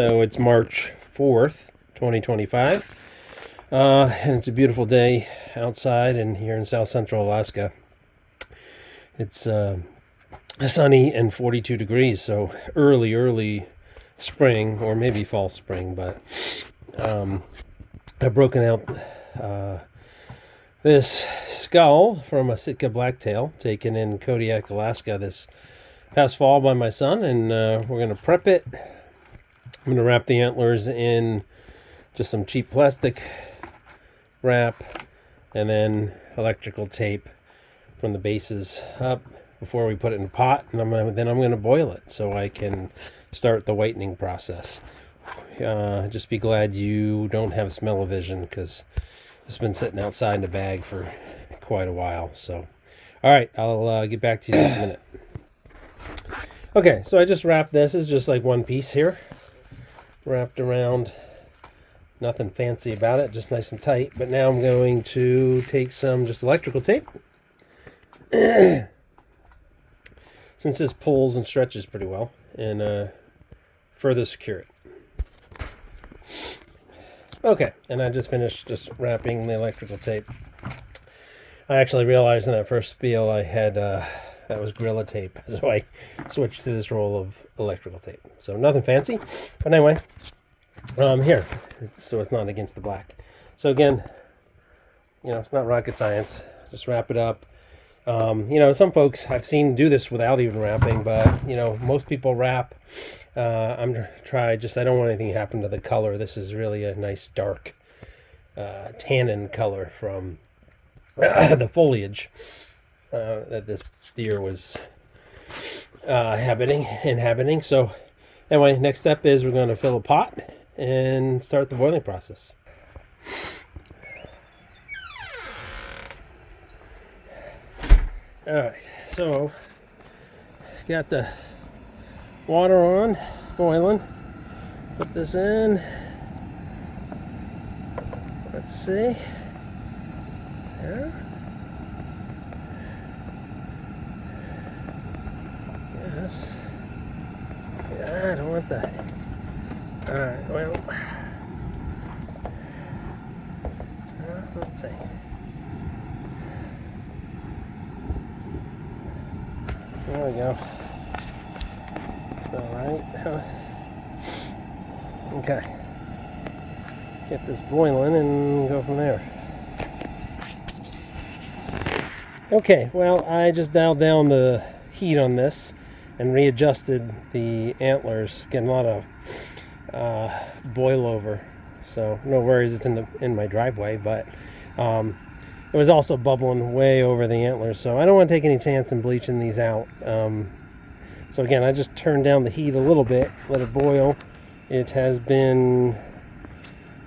So it's March 4th, 2025, and it's a beautiful day outside and here in South Central Alaska. It's sunny and 42 degrees, so early spring, or maybe fall spring, but I've broken out this skull from a Sitka Blacktail taken in Kodiak, Alaska this past fall by my son, and we're going to prep it. I'm going to wrap the antlers in just some cheap plastic wrap and then electrical tape from the bases up before we put it in a pot, and then I'm going to boil it so I can start the whitening process. Just be glad you don't have smell-o-vision, because it's been sitting outside in a bag for quite a while. So, all right, I'll get back to you in just a minute. Okay, so I just wrapped this. It's just like one piece here, wrapped around. Nothing fancy about it, just nice and tight. But now I'm going to take some just electrical tape. Since this pulls and stretches pretty well, and further secure it. Okay, and I just finished just wrapping the electrical tape. I actually realized in that first spiel I had that was Gorilla tape, so I switched to this roll of electrical tape. So nothing fancy, but anyway, here, so it's not against the black. So again, it's not rocket science. Just wrap it up. Some folks I've seen do this without even wrapping, but most people wrap. I'm gonna try. I don't want anything to happen to the color. This is really a nice dark tannin color from the foliage that this deer was inhabiting. So anyway, next step is we're going to fill a pot and start the boiling process. All right, so got the water on, boiling. Put this in. Let's see. Yeah. Yes. Yeah, I don't want that. All right, well, let's see. There we go. All right. Okay. Get this boiling and go from there. Okay, well, I just dialed down the heat on this and readjusted the antlers. Getting a lot of boil over, so no worries. It's in my driveway, but it was also bubbling way over the antlers, so I don't want to take any chance in bleaching these out. So again, I just turned down the heat a little bit, let it boil. It has been,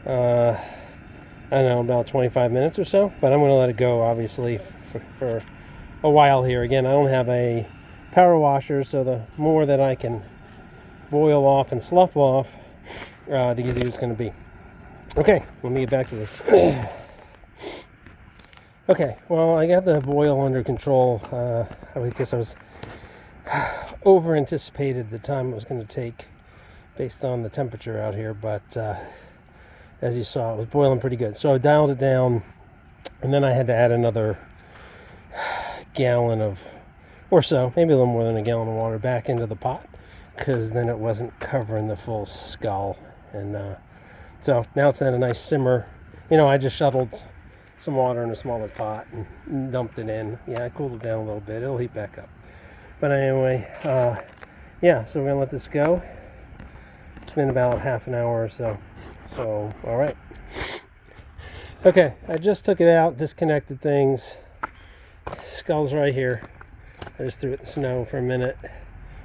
I don't know, about 25 minutes or so, but I'm going to let it go, obviously, for a while here. Again, I don't have a power washer, so the more that I can boil off and slough off, the easier it's going to be. Okay, let me get back to this. Okay, well, I got the boil under control. I guess I was over anticipated the time it was going to take based on the temperature out here, but as you saw, it was boiling pretty good. So I dialed it down, and then I had to add another gallon or so, maybe a little more than a gallon of water back into the pot, because then it wasn't covering the full skull. And so now it's at a nice simmer. I just shuttled some water in a smaller pot and dumped it in. Yeah, I cooled it down a little bit. It'll heat back up. But anyway, yeah, so we're going to let this go. It's been about half an hour or so. So, all right. Okay, I just took it out, disconnected things. Skull's right here. I just threw it in the snow for a minute.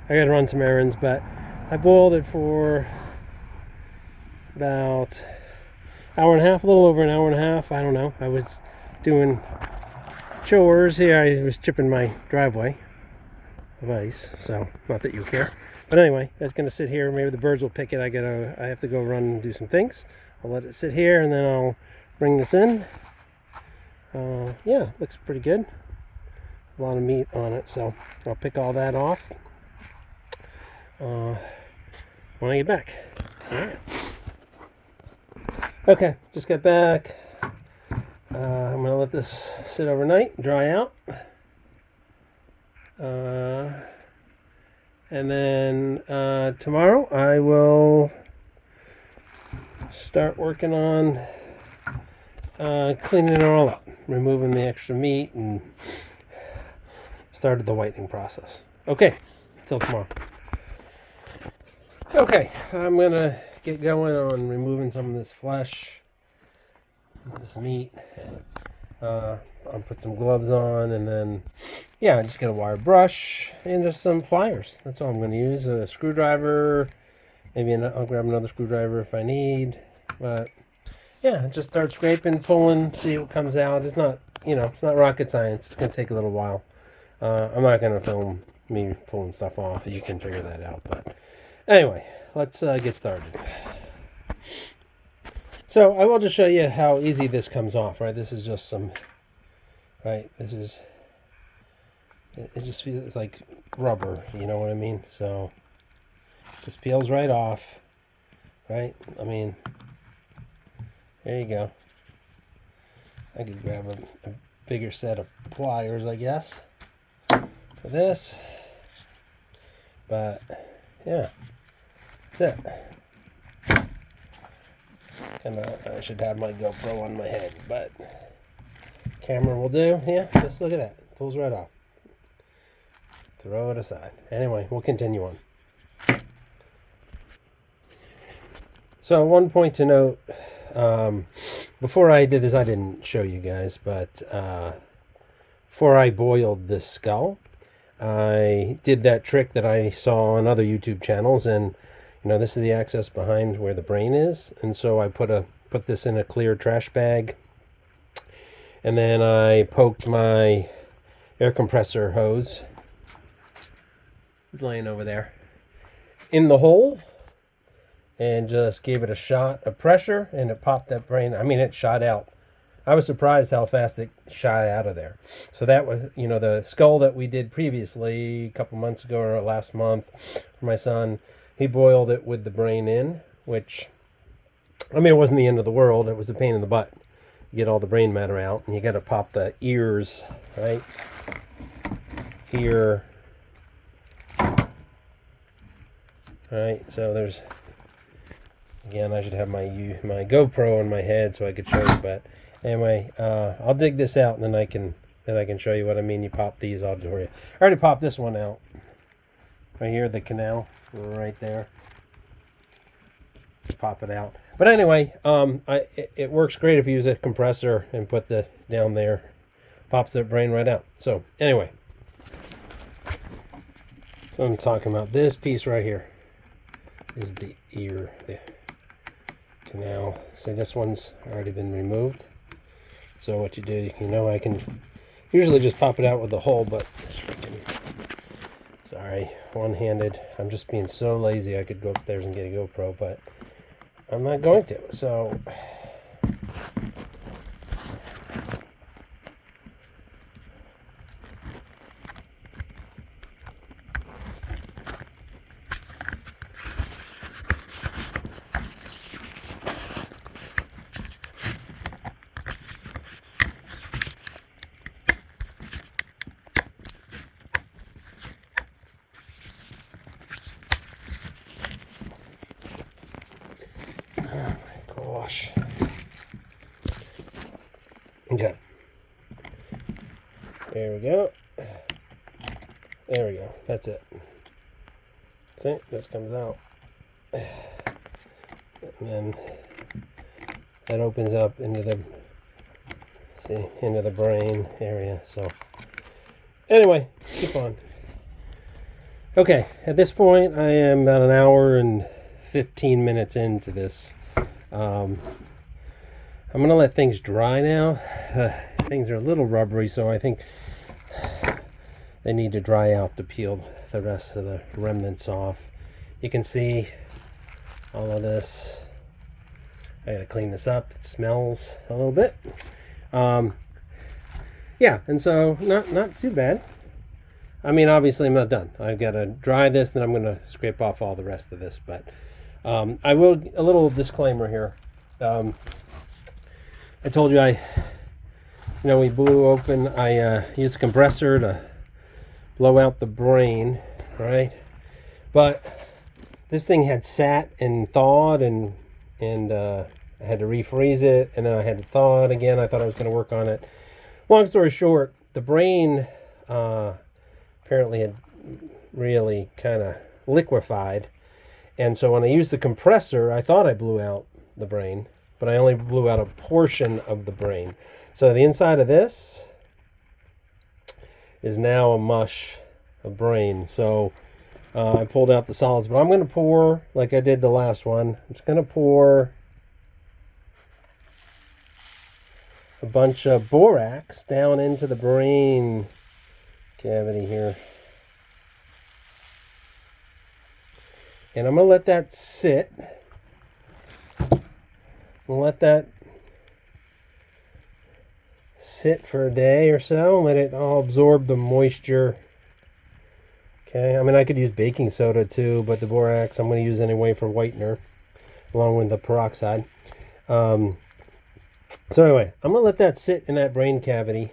I got to run some errands, but I boiled it for about hour and a half, a little over an hour and a half. I don't know. I was doing chores here. I was chipping my driveway of ice, so not that you care. But anyway, it's going to sit here. Maybe the birds will pick it. I have to go run and do some things. I'll let it sit here, and then I'll bring this in. Yeah, looks pretty good. A lot of meat on it, so I'll pick all that off when I get back. Okay, just got back. I'm gonna let this sit overnight, dry out, and then tomorrow I will start working on cleaning it all up, removing the extra meat, and started the whitening process. Okay, till tomorrow. Okay, I'm gonna get going on removing some of this flesh, this meat. I'll put some gloves on, and then yeah, I just got a wire brush and just some pliers. That's all I'm going to use. A screwdriver, maybe I'll grab another screwdriver if I need. But yeah, just start scraping, pulling, see what comes out. It's not, it's not rocket science. It's going to take a little while. I'm not going to film me pulling stuff off. You can figure that out. But anyway, let's get started. So I will just show you how easy this comes off, right? This is just some, right? It just feels like rubber, you know what I mean? So it just peels right off, right? I mean, there you go. I could grab a bigger set of pliers, I guess, for this. But yeah, that's it. And I should have my GoPro on my head, but camera will do. Yeah, just look at that. It pulls right off. Throw it aside. Anyway, we'll continue on. So one point to note, before I did this, I didn't show you guys, but before I boiled this skull, I did that trick that I saw on other YouTube channels, and this is the access behind where the brain is, and so I put this in a clear trash bag, and then I poked my air compressor hose, it's laying over there, in the hole, and just gave it a shot of pressure, and it popped that brain. I mean, it shot out. I was surprised how fast it shot out of there. So that was, the skull that we did previously, a couple months ago or last month for my son. He boiled it with the brain in, which, I mean, it wasn't the end of the world. It was a pain in the butt. You get all the brain matter out, and you got to pop the ears, right? Here. Right, so there's, again, I should have my GoPro on my head so I could show you, but anyway, I'll dig this out, and then I can show you what I mean. You pop these out for you. I already popped this one out. Right here, the canal, right there. Just pop it out. But anyway, it works great if you use a compressor and put the down there. Pops the brain right out. So anyway, I'm talking about this piece right here. Is the ear, the canal. See, this one's already been removed. So what you do, I can usually just pop it out with the hole, but it's freaking, sorry, one-handed. I'm just being so lazy. I could go upstairs and get a GoPro, but I'm not going to. So gosh. Okay. There we go. There we go. That's it. See, this comes out. And then that opens up into the brain area. So anyway, keep on. Okay, at this point I am about an hour and 15 minutes into this. I'm going to let things dry now. Things are a little rubbery, so I think they need to dry out to peel the rest of the remnants off. You can see all of this. I got to clean this up. It smells a little bit. Yeah, and so not too bad. I mean, obviously I'm not done. I've got to dry this, then I'm going to scrape off all the rest of this, but I will, a little disclaimer here. I told you we blew open, I used a compressor to blow out the brain, right? But this thing had sat and thawed, and I had to refreeze it, and then I had to thaw it again. I thought I was going to work on it. Long story short, the brain apparently had really kind of liquefied, and so when I used the compressor, I thought I blew out the brain, but I only blew out a portion of the brain. So the inside of this is now a mush of brain. So I pulled out the solids, but I'm going to pour like I did the last one. I'm just going to pour a bunch of borax down into the brain cavity here. And I'm going to let that sit. We'll let that sit for a day or so and let it all absorb the moisture. Okay, I mean, I could use baking soda too, but the borax I'm going to use anyway for whitener along with the peroxide. So anyway, I'm going to let that sit in that brain cavity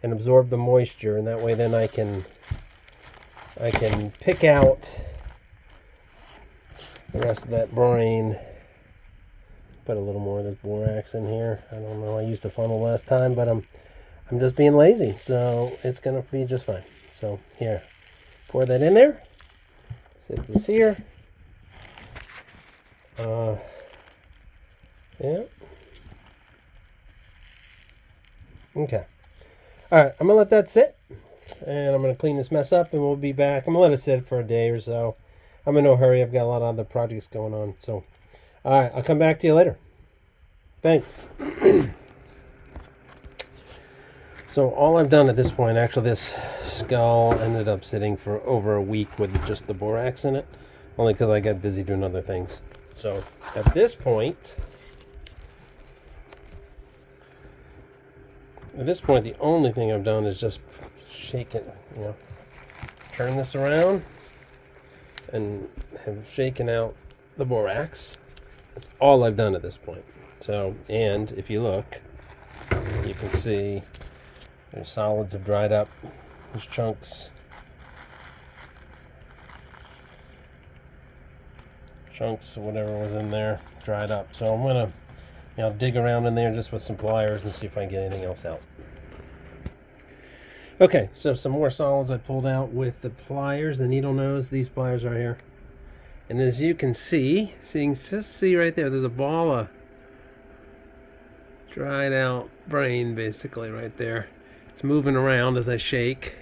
and absorb the moisture, and that way then I can pick out the rest of that brain. Put a little more of this borax in here. I don't know, I used a funnel last time, but I'm just being lazy, so it's gonna be just fine. So here, pour that in there. Sit this here. Yeah. Okay. All right, I'm gonna let that sit, and I'm gonna clean this mess up, and we'll be back. I'm gonna let it sit for a day or so. I'm in no hurry. I've got a lot of other projects going on. So, all right, I'll come back to you later. Thanks. So all I've done at this point, actually this skull ended up sitting for over a week with just the borax in it, only because I got busy doing other things. So at this point, the only thing I've done is just shake it, turn this around and have shaken out the borax. That's all I've done at this point. So, and if you look, you can see there's solids have dried up. There's chunks of whatever was in there dried up. So I'm gonna dig around in there just with some pliers and see if I can get anything else out. Okay, so some more solids I pulled out with the pliers, the needle nose. These pliers right here. And as you can see right there, there's a ball of dried out brain basically right there. It's moving around as I shake.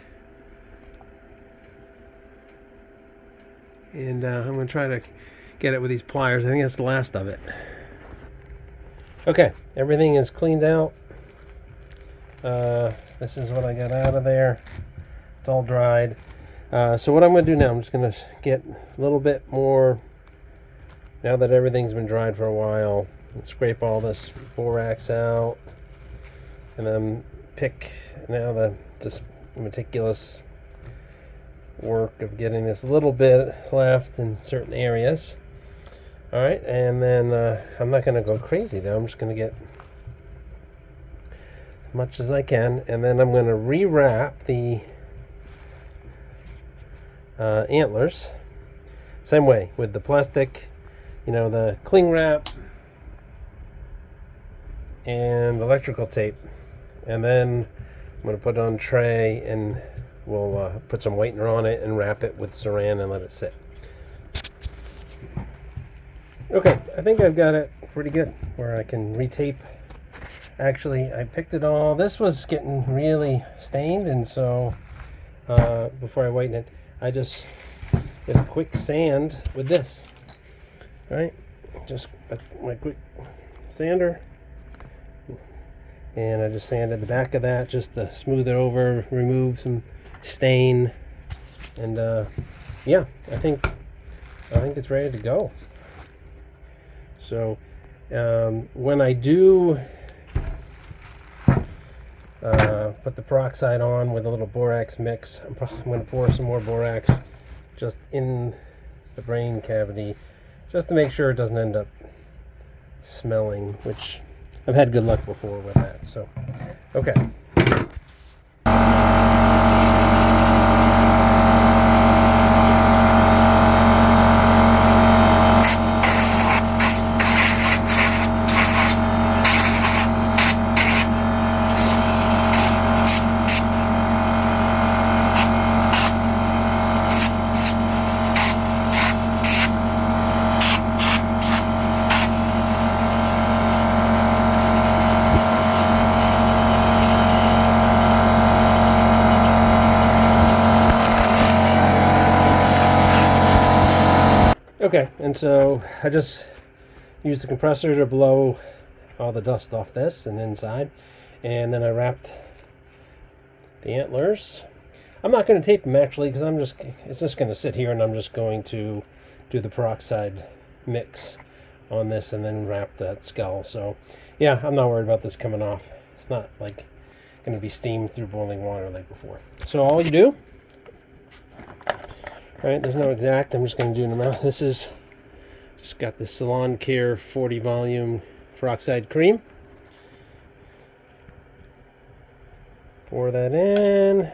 And I'm going to try to get it with these pliers. I think that's the last of it. Okay, everything is cleaned out. This is what I got out of there. It's all dried. So what I'm going to do now, I'm just going to get a little bit more, now that everything's been dried for a while, and scrape all this borax out, and then pick now the just meticulous work of getting this little bit left in certain areas. All right, and then I'm not going to go crazy though. I'm just going to get as much as I can, and then I'm going to rewrap the antlers same way with the plastic, the cling wrap and electrical tape, and then I'm going to put it on a tray, and we'll put some whitener on it and wrap it with saran and let it sit. Okay, I think I've got it pretty good where I can retape. Actually, I picked it all. This was getting really stained, and so before I whiten it, I just did a quick sand with this. Right? Just my quick sander. And I just sanded the back of that just to smooth it over, remove some stain, and yeah, I think it's ready to go. So when I do put the peroxide on with a little borax mix, I'm going to pour some more borax just in the brain cavity just to make sure it doesn't end up smelling, which I've had good luck before with that. So, okay. Okay, and so I just used the compressor to blow all the dust off this and inside, and then I wrapped the antlers. I'm not going to tape them actually, because it's just going to sit here, and I'm just going to do the peroxide mix on this and then wrap that skull. So yeah, I'm not worried about this coming off. It's not like going to be steamed through boiling water like before. So all you do, right, there's no exact, I'm just going to do an amount. This is just got the Salon Care 40 volume peroxide cream. Pour that in.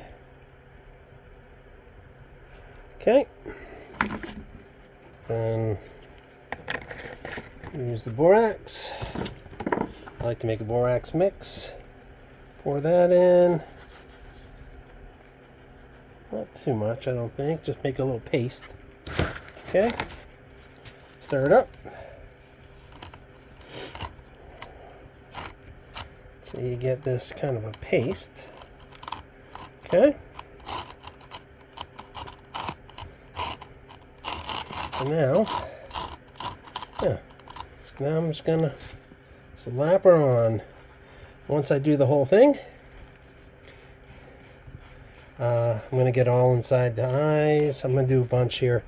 Okay. Then use the borax. I like to make a borax mix. Pour that in. Not too much, I don't think. Just make a little paste. Okay. Stir it up. So you get this kind of a paste. Okay. And now, now I'm just gonna slap her on. Once I do the whole thing, I'm going to get all inside the eyes. I'm going to do a bunch here.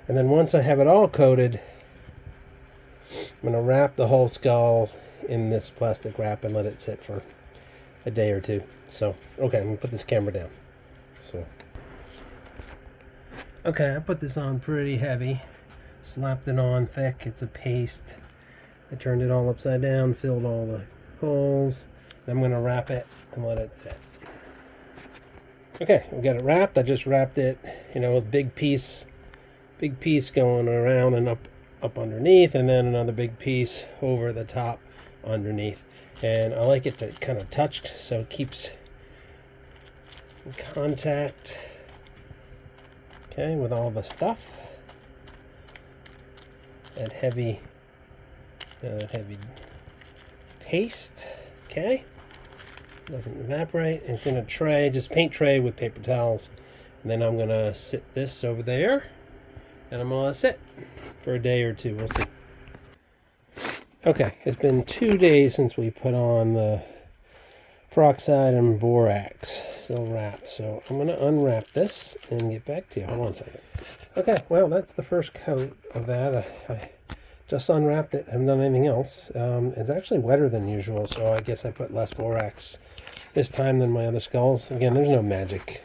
And then once I have it all coated, I'm going to wrap the whole skull in this plastic wrap and let it sit for a day or two. So, okay, I'm going to put this camera down. So, okay, I put this on pretty heavy. Slapped it on thick. It's a paste. I turned it all upside down, filled all the holes. I'm going to wrap it and let it sit. Okay, we got it wrapped. I just wrapped it, you know, a big piece going around and up underneath, and then another big piece over the top underneath. And I like it to kind of touch, so it keeps in contact, okay, with all the stuff. That heavy paste, okay. Doesn't evaporate. It's in a tray, just paint tray with paper towels. And then I'm gonna sit this over there, and I'm gonna sit for a day or two. We'll see. Okay, it's been 2 days since we put on the peroxide and borax, still wrapped. So I'm gonna unwrap this and get back to you. Hold on a second. Okay, well, that's the first coat of that. I just unwrapped it. I haven't done anything else. It's actually wetter than usual, so I guess I put less borax this time than my other skulls. Again, there's no magic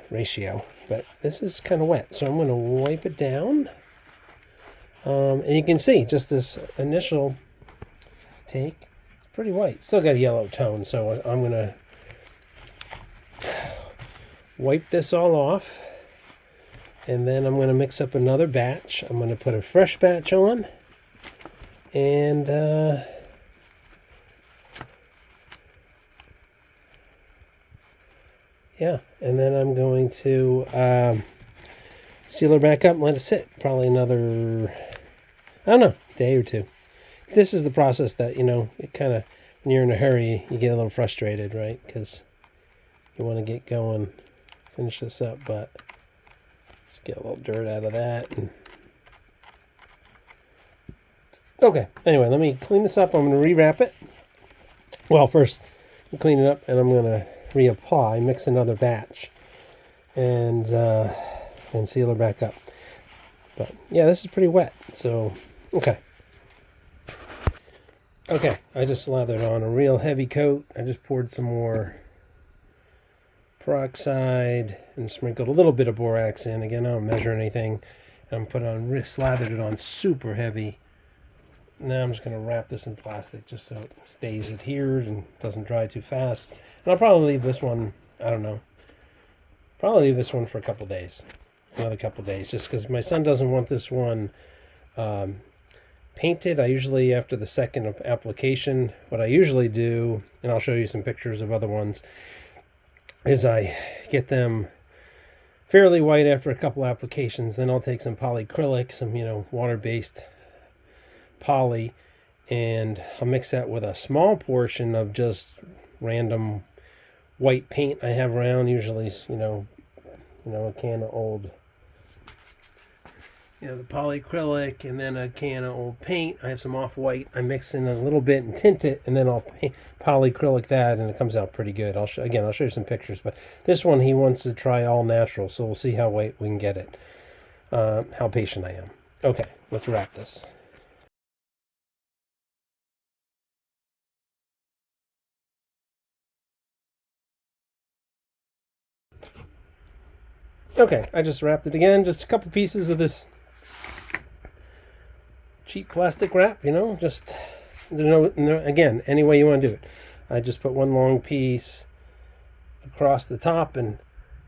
ratio, but this is kind of wet, so I'm going to wipe it down. And you can see just this initial take, it's pretty white. Still got a yellow tone, so I'm going to wipe this all off, and then I'm going to mix up another batch. I'm going to put a fresh batch on, and yeah, and then I'm going to seal her back up and let it sit probably another, I don't know, day or two. This is the process that, you know, it kind of, when you're in a hurry, you get a little frustrated, right? Because you want to get going, finish this up, but let's get a little dirt out of that. And okay, anyway, let me clean this up. I'm going to rewrap it. Well, first, clean it up, and I'm going to reapply, mix another batch, and seal her back up. But yeah, this is pretty wet, so okay. Okay, I just slathered on a real heavy coat. I just poured some more peroxide and sprinkled a little bit of borax in. Again, I don't measure anything. I'm slathered it on super heavy. Now I'm just going to wrap this in plastic just so it stays adhered and doesn't dry too fast. And I'll probably leave this one, I don't know, probably leave this one for a couple days. Another couple days, just because my son doesn't want this one painted. I usually, after the second application, what I usually do, and I'll show you some pictures of other ones, is I get them fairly white after a couple applications. Then I'll take some polyacrylic, some water-based poly, and I'll mix that with a small portion of just random white paint I have around. Usually, a can of old, the polyacrylic, and then a can of old paint. I have some off-white. I mix in a little bit and tint it, and then I'll polyacrylic that, and it comes out pretty good. I'll show you some pictures, but this one he wants to try all natural, so we'll see how white we can get it. How patient I am. Okay, let's wrap this. Okay, I just wrapped it again. Just a couple pieces of this cheap plastic wrap, just again, any way you want to do it. I just put one long piece across the top and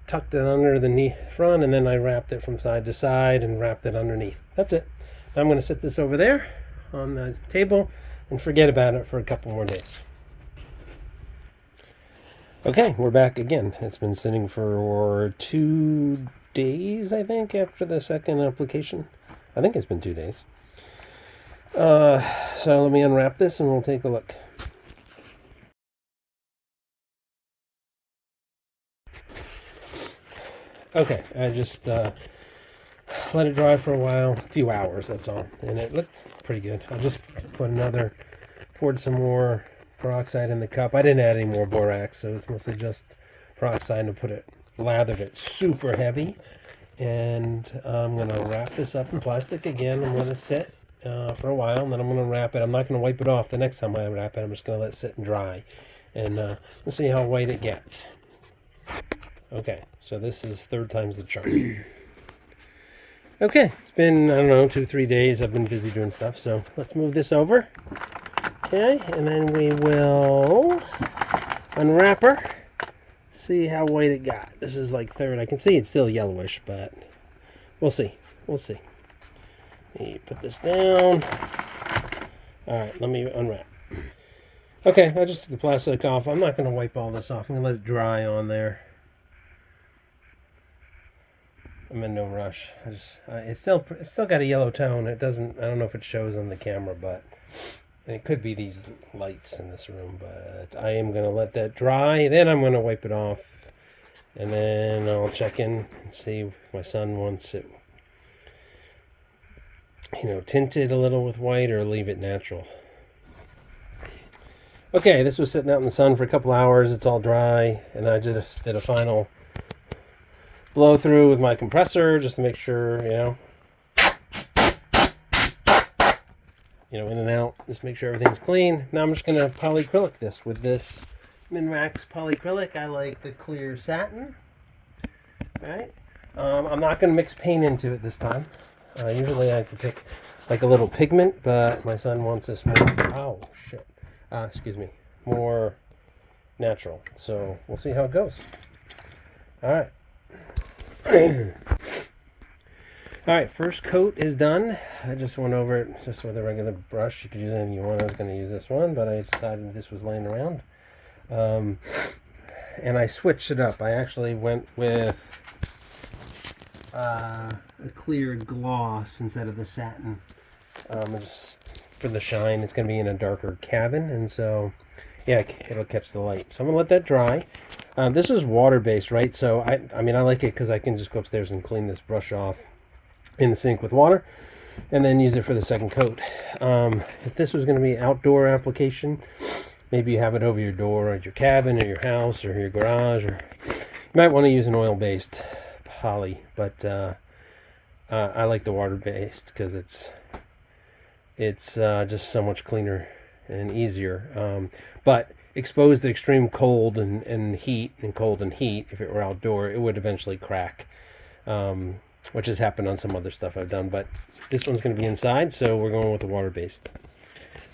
tucked it under the front, and then I wrapped it from side to side and wrapped it underneath. That's it. Now I'm going to set this over there on the table and forget about it for a couple more days. Okay, we're back again. It's been sitting for 2 days, I think, after the second application. I think it's been 2 days. So let me unwrap this and we'll take a look. Okay, I just let it dry for a while, a few hours, that's all. And it looked pretty good. I just poured some more peroxide in the cup. I didn't add any more borax, so it's mostly just peroxide, and lathered it super heavy. And I'm going to wrap this up in plastic again. I'm going to sit for a while, and then I'm going to wrap it. I'm not going to wipe it off the next time I wrap it. I'm just going to let it sit and dry. And we'll see how white it gets. Okay, so this is 3rd time's the charm. Okay, it's been, I don't know, 2-3 days. I've been busy doing stuff, so let's move this over. Okay, and then we will unwrap her, see how white it got. This is like 3rd. I can see it's still yellowish, but we'll see. We'll see. Let me put this down. All right, let me unwrap. Okay, I just took the plastic off. I'm not going to wipe all this off. I'm going to let it dry on there. I'm in no rush. It's still got a yellow tone. I don't know if it shows on the camera, but it could be these lights in this room, but I am going to let that dry. Then I'm going to wipe it off, and then I'll check in and see if my son wants it, tinted a little with white or leave it natural. Okay, this was sitting out in the sun for a couple hours. It's all dry, and I just did a final blow through with my compressor just to make sure, in and out, just make sure everything's clean. Now I'm just going to polyacrylic this with this Minwax polyacrylic. I like the clear satin. Right? I'm not going to mix paint into it this time. Usually I like to pick like a little pigment, but my son wants this more, more natural. So we'll see how it goes. All right. Alright, first coat is done. I just went over it just with a regular brush. You could use anything you want. I was going to use this one, but I decided this was laying around. And I switched it up. I actually went with a clear gloss instead of the satin. Just for the shine, it's going to be in a darker cabin, and so yeah, it'll catch the light. So I'm going to let that dry. This is water-based, right? So I like it because I can just go upstairs and clean this brush off in the sink with water and then use it for the second coat. If this was going to be outdoor application, maybe you have it over your door at your cabin or your house or your garage, or you might want to use an oil-based poly, but I like the water-based because it's just so much cleaner and easier. But exposed to extreme cold and heat, if it were outdoor, it would eventually crack. which has happened on some other stuff I've done, but this one's going to be inside, so we're going with the water-based.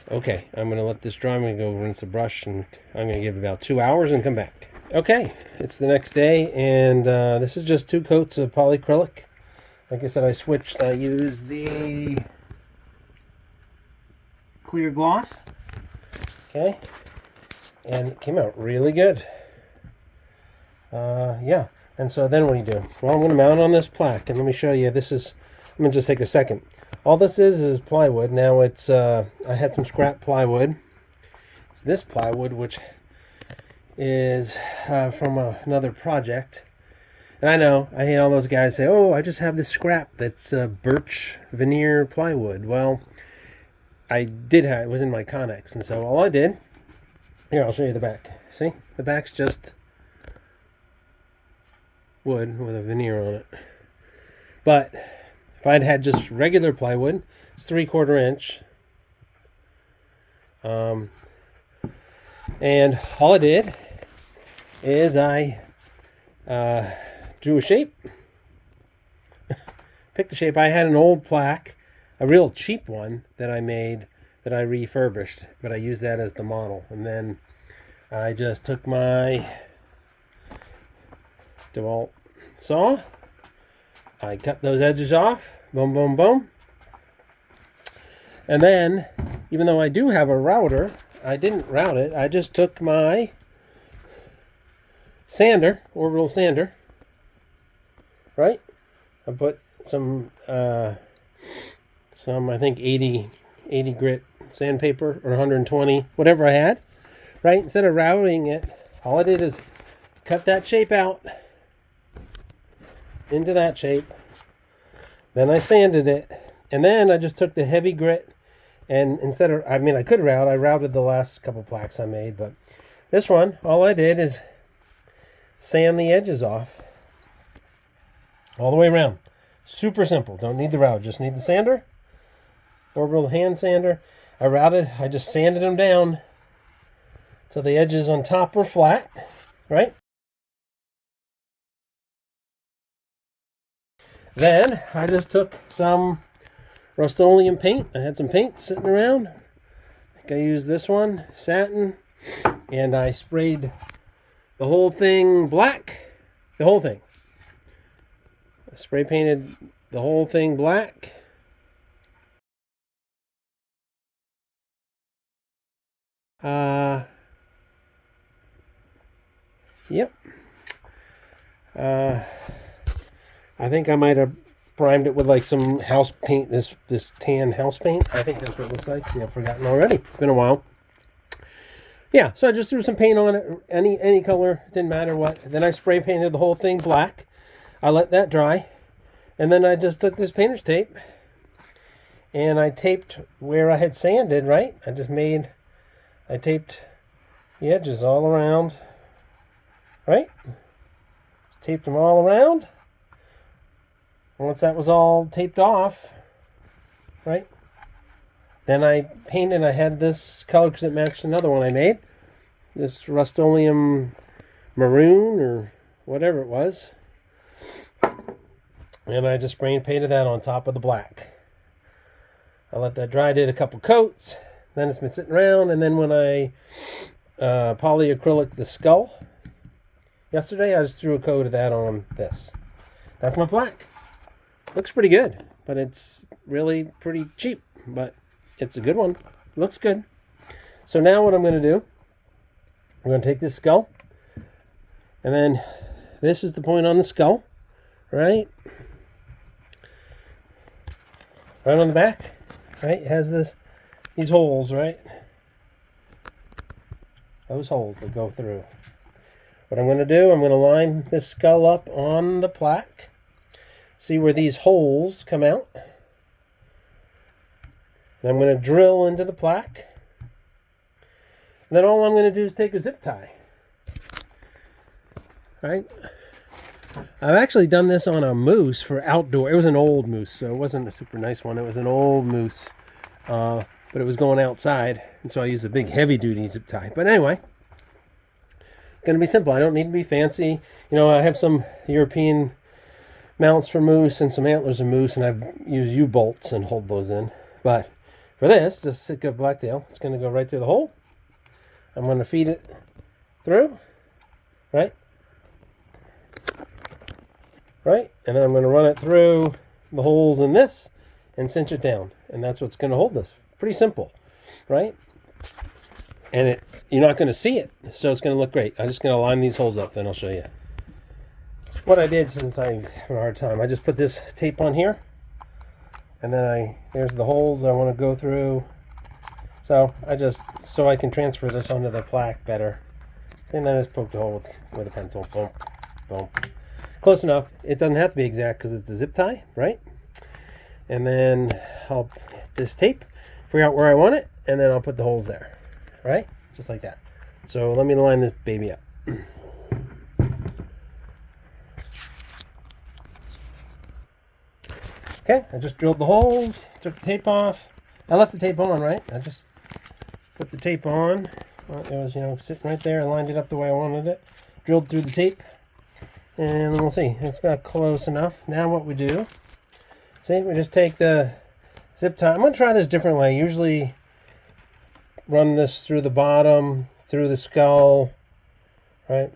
Okay, I'm going to let this dry. I'm going to go rinse the brush, and I'm going to give it about 2 hours and come back. Okay, it's the next day, and this is just 2 coats of polyacrylic. Like I said, I switched. I used the clear gloss. Okay, and it came out really good. Yeah, and so then what do you do? Well, I'm going to mount on this plaque, and let me show you. This is, I'm going to just take a second. All this is plywood. Now it's, I had some scrap plywood. It's this plywood, which is from another project. And I know, I hate all those guys say, oh, I just have this scrap that's birch veneer plywood. Well, I did have, it was in my Connex, and so all I did, here, I'll show you the back. See, the back's just wood with a veneer on it. But if I'd had just regular plywood, it's 3/4 inch. And all I did is I drew a shape, picked the shape. I had an old plaque, a real cheap one that I made, that I refurbished, but I used that as the model. And then I just took my DeWalt saw, I cut those edges off, boom, boom, boom. And then, even though I do have a router, I didn't route it. I just took my sander, orbital sander, right? I put some I think 80 grit sandpaper, or 120, whatever I had, right? Instead of routing it, all I did is cut that shape out into that shape. Then I sanded it, and then I just took the heavy grit, and instead of, I mean, I could route, I routed the last couple plaques I made, but this one, all I did is sand the edges off all the way around. Super simple. Don't need the route, just need the sander, orbital hand sander. I just sanded them down so the edges on top were flat, right? Then I just took some Rust-Oleum paint. I had some paint sitting around. I think I used this one, satin, and I sprayed the whole thing black. The whole thing. I spray painted the whole thing black. Yep. I think I might have primed it with like some house paint, this tan house paint. I think that's what it looks like. See, I've forgotten already. It's been a while. Yeah, so I just threw some paint on it, any color, didn't matter what. Then I spray painted the whole thing black. I let that dry, and then I just took this painter's tape and I taped where I had sanded, right? I taped the edges all around, right? Taped them all around. Once that was all taped off, right? Then I painted, I had this color because it matched another one I made. This Rust-Oleum maroon or whatever it was. And I just spray and painted that on top of the black. I let that dry, did a couple coats. Then it's been sitting around, and then when I polyacrylic the skull yesterday, I just threw a coat of that on this. That's my plaque. Looks pretty good, but it's really pretty cheap, but it's a good one. Looks good. So now what I'm going to do, I'm going to take this skull, and then this is the point on the skull, right? Right on the back, right? It has these holes, right? Those holes that go through. What I'm going to do, I'm going to line this skull up on the plaque. See where these holes come out. And I'm going to drill into the plaque. And then all I'm going to do is take a zip tie. Right? I've actually done this on a moose for outdoor. It was an old moose, so it wasn't a super nice one. It was an old moose, but it was going outside, and so I used a big heavy-duty zip tie. But anyway, it's going to be simple. I don't need to be fancy. You know, I have some European mounts for moose and some antlers of moose, and I've used U-bolts and hold those in. But for this Sitka Blacktail, it's going to go right through the hole. I'm going to feed it through, right, and then I'm going to run it through the holes in this and cinch it down, and that's what's going to hold this. Pretty simple, right? And you're not going to see it, so it's going to look great. I'm just going to line these holes up, then I'll show you. What I did, since I have a hard time, I just put this tape on here, and then there's the holes I want to go through. So I can transfer this onto the plaque better. And then I just poked a hole with a pencil. Boom, boom. Close enough. It doesn't have to be exact because it's a zip tie, right? And then I'll hit this tape, figure out where I want it, and then I'll put the holes there, right? Just like that. So let me line this baby up. Okay, I just drilled the holes, took the tape off. I left the tape on, right? I just put the tape on. Well, it was, sitting right there. I lined it up the way I wanted it. Drilled through the tape. And then we'll see. It's about close enough. Now what we do, see, we just take the zip tie. I'm going to try this different way. Usually run this through the bottom, through the skull, right?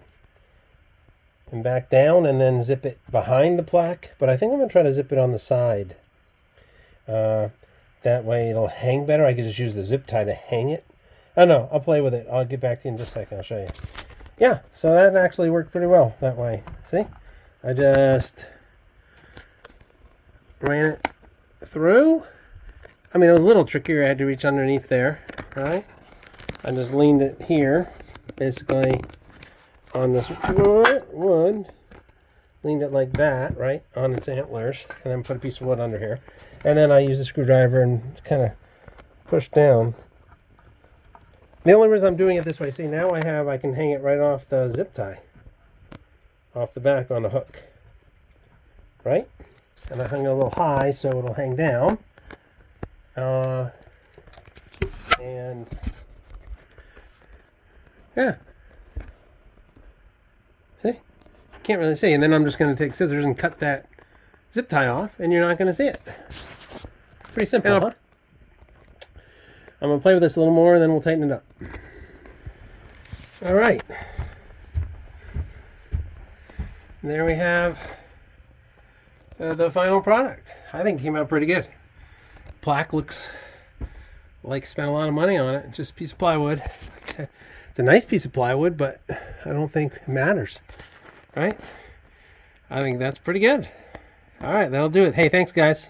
And back down, and then zip it behind the plaque. But I think I'm going to try to zip it on the side. That way it'll hang better. I could just use the zip tie to hang it. Oh no, I'll play with it. I'll get back to you in just a second. I'll show you. Yeah, so that actually worked pretty well that way. See? I just ran it through. I mean, it was a little trickier. I had to reach underneath there, right? I just leaned it here, basically, on this wood. Leaned it like that, right, on its antlers, and then put a piece of wood under here. And then I used a screwdriver and kind of pushed down. The only reason I'm doing it this way, see, now I can hang it right off the zip tie, off the back on a hook, right? And I hung it a little high so it'll hang down. And yeah, see, can't really see. And then I'm just going to take scissors and cut that zip tie off, and you're not going to see it. Pretty simple, huh? I'm going to play with this a little more, and then we'll tighten it up. All right. There we have the final product. I think it came out pretty good. Plaque looks like spent a lot of money on it. Just a piece of plywood. It's a nice piece of plywood, but I don't think it matters. Right? I think that's pretty good. All right, that'll do it. Hey, thanks, guys.